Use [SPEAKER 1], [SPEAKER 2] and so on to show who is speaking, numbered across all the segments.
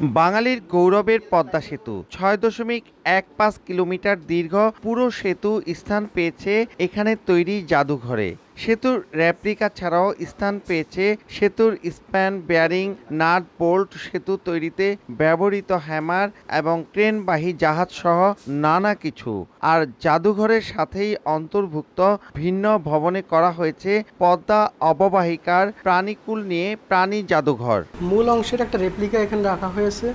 [SPEAKER 1] বাঙালির গৌরবের পদ্মা সেতু ৬.১৫ কিলোমিটার দীর্ঘ পুরো সেতু স্থান পেয়েছে এখানে তৈরি জাদুঘরে। সেতুর রেপ্লিকা ছাড়াও স্থান পেয়েছে সেতুর স্প্যান, বেয়ারিং, নাট, বোল্ট, সেতু তৈরিতে ব্যবহৃত হ্যামার এবং ক্রেনবাহী জাহাজ সহ নানা কিছু। আর জাদুঘরের সাথেই অন্তর্ভুক্ত ভিন্ন ভবনে করা হয়েছে পদ্মা অববাহিকার প্রাণীকুল নিয়ে প্রাণী জাদুঘর।
[SPEAKER 2] মূল অংশের একটা রেপ্লিকা এখানে রাখা হয়েছে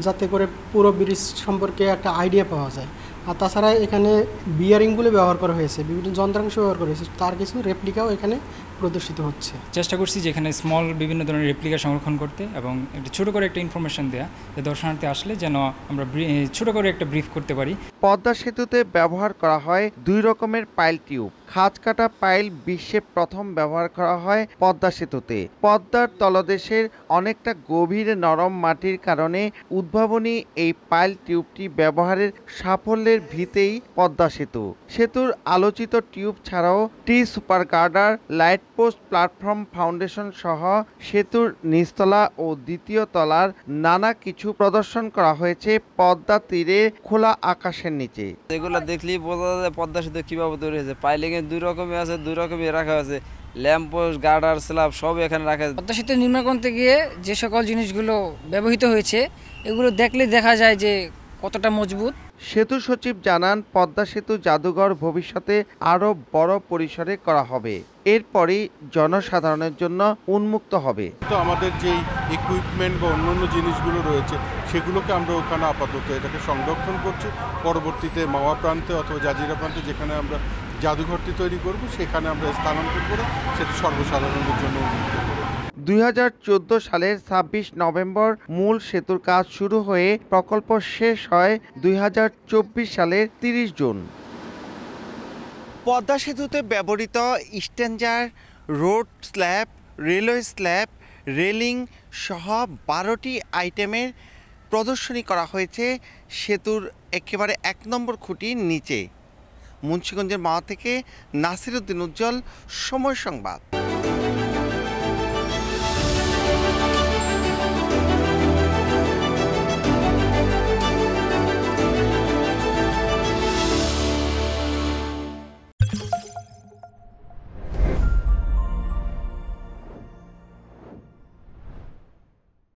[SPEAKER 2] যাতে করে পুরো ব্রিজ সম্পর্কে একটা আইডিয়া পাওয়া যায়। আর তাছাড়া এখানে বিয়ারিংগুলো ব্যবহার করা হয়েছে, বিভিন্ন যন্ত্রাংশ ব্যবহার করা হয়েছে, তার কিছু রেপ্লিকাও এখানে প্রদর্শিত হচ্ছে।
[SPEAKER 3] চেষ্টা করছি যে এখানে স্মল বিভিন্ন ধরনের রেপ্লিকা সংরক্ষণ করতে এবং একটা ছোটো করে একটা ইনফরমেশন দেওয়া, যে দর্শনার্থী আসলে যেন আমরা ছোটো করে একটা ব্রিফ করতে পারি।
[SPEAKER 1] পদ্মা সেতুতে ব্যবহার করা হয় 2 রকমের পাইল টিউব। খাঁজ কাটা পাইল বিশ্বে প্রথম ব্যবহার করা হয় পদ্মা সেতুতে। পদ্মার তলদেশের অনেকটা গভীর নরম মাটির কারণে উদ্ভাবনী এই পাইল টিউবটি ব্যবহারের সাফল্যের ভিতেই পদ্মা সেতু। সেতুর আলোচিত টিউব ছাড়াও টি সুপার গার্ডার, লাইট পোস্ট, প্ল্যাটফর্ম, ফাউন্ডেশন সহ সেতুর নিচতলা ও দ্বিতীয় তলার নানা কিছু প্রদর্শন করা হয়েছে পদ্মা তীরে খোলা আকাশের নিচে।
[SPEAKER 4] এগুলো দেখলেই বোঝা যায় পদ্মা সেতু কিভাবে তৈরি হয়েছে। পাইলিং এর 2 রকমের আছে, 2 রকমের রাখা আছে। ল্যাম্প পোস্ট, গার্ডার, স্ল্যাব সব এখানে রাখা আছে।
[SPEAKER 5] পদ্মা সেতু নির্মাণ করতে গিয়ে যে সকল জিনিসগুলো ব্যবহৃত হয়েছে এগুলো দেখলে দেখা যায় যে কতটা মজবুত।
[SPEAKER 1] সেতু সচিব জানান, পদ্মা সেতু জাদুঘর ভবিষ্যতে আরও বড় পরিসরে করা হবে। এরপরই জনসাধারণের জন্য উন্মুক্ত হবে।
[SPEAKER 6] তো আমাদের যেই ইকুইপমেন্ট বা অন্যান্য জিনিসগুলো রয়েছে সেগুলোকে আমরা ওখানে আপাতত এটাকে সংরক্ষণ করছি। পরবর্তীতে মাওয়া প্রান্তে অথবা জাজিরা প্রান্তে যেখানে আমরা জাদুঘরটি তৈরি করব সেখানে আমরা স্থানান্তর করে সেটি সর্বসাধারণের জন্য উন্মুক্ত করব।
[SPEAKER 1] 2014 সালের 26 নভেম্বর মূল সেতুর কাজ শুরু হয়ে প্রকল্প শেষ হয় 2024 সালের 30 জুন। পদ্মা সেতুতে ব্যবহৃত স্ট্যান্ডার, road slab, railway slab, railing সহ 12টি আইটেমের প্রদর্শনী করা হয়েছে সেতুর একেবারে 1 নম্বর খুঁটির নিচে। মুন্সিগঞ্জের মাওয়া থেকে নাসির উদ্দিন উজ্জ্বল, সময় সংবাদ।